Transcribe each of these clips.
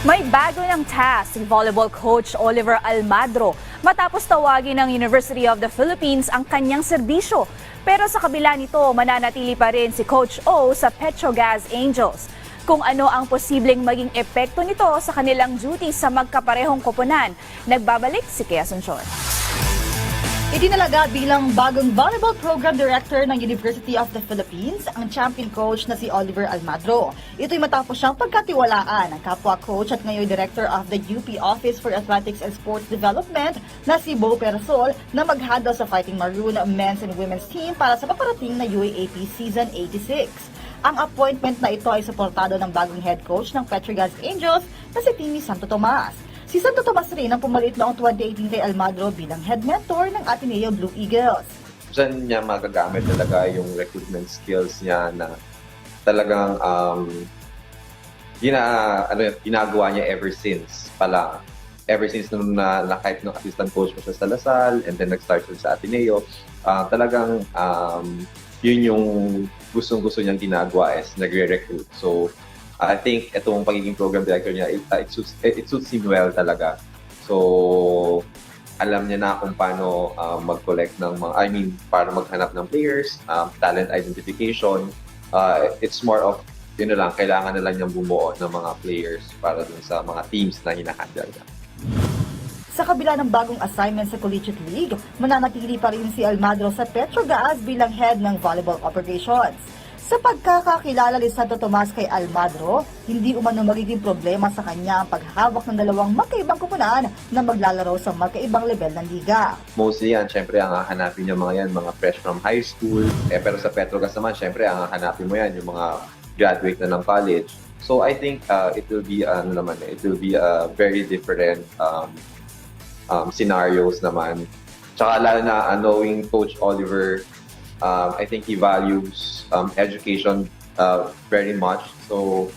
May bago ng task si volleyball coach Oliver Almadro matapos tawagin ng University of the Philippines ang kanyang serbisyo. Pero sa kabila nito, mananatili pa rin si Coach O sa Petrogas Angels. Kung ano ang posibleng maging epekto nito sa kanilang duty sa magkaparehong koponan, nagbabalik si Kea Asuncion. Itinalaga bilang bagong volleyball program director ng University of the Philippines ang champion coach na si Oliver Almadro. Ito'y matapos siyang pagkatiwalaan ng kapwa coach at ngayon director of the UP Office for Athletics and Sports Development na si Bo Perasol na mag-handle sa Fighting Maroon men's and women's team para sa paparating na UAAP Season 86. Ang appointment na ito ay suportado ng bagong head coach ng Petrogas Angels na si Timmy Santo Tomas. Si Santo Tomas rin ang pumalit noong 2018 kay Almadro bilang head mentor ng Ateneo Blue Eagles. Diyan niya magagamit talaga yung recruitment skills niya na talagang ginagawa niya ever since pala. Ever since nung kahit nung assistant coach ko siya sa Lasal and then nag-start siya sa Ateneo, talagang yun yung gustong-gusto niyang ginagawa is nagre-recruit. So, I think itong pagiging program director niya, it suits him well talaga. So, alam niya na kung paano mag-collect ng mga, para maghanap ng players, talent identification. It's more of, kailangan na lang niyang bumuo ng mga players para dun sa mga teams na hinahandle niya. Sa kabila ng bagong assignment sa Collegiate League, mananatili pa rin si Almadro sa Petrogas bilang head ng volleyball operations. Sa pagkakakilala ni Santo Tomas kay Almadro, hindi umano magiging problema sa kanya ang paghawak ng dalawang magkaibang koponan na maglalaro sa magkaibang level ng liga. Mostly yan, syempre ang hahanapin niya mga fresh from high school. Pero sa Petrogas naman, syempre ang hahanapin mo yan, yung mga graduate na ng college. So I think it will be a very different scenarios naman. Tsaka lalo na knowing Coach Oliver, I think he values education very much. So,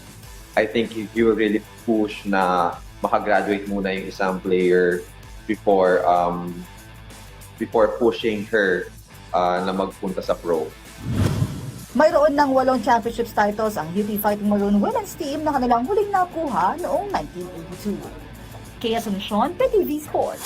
I think he will really push na makagraduate muna yung isang player before pushing her na magpunta sa pro. Mayroon ng 8 championships titles ang UP Fighting Maroon women's team na kanilang huling nakuha noong 1982. Kea Asuncion, PTV Sports.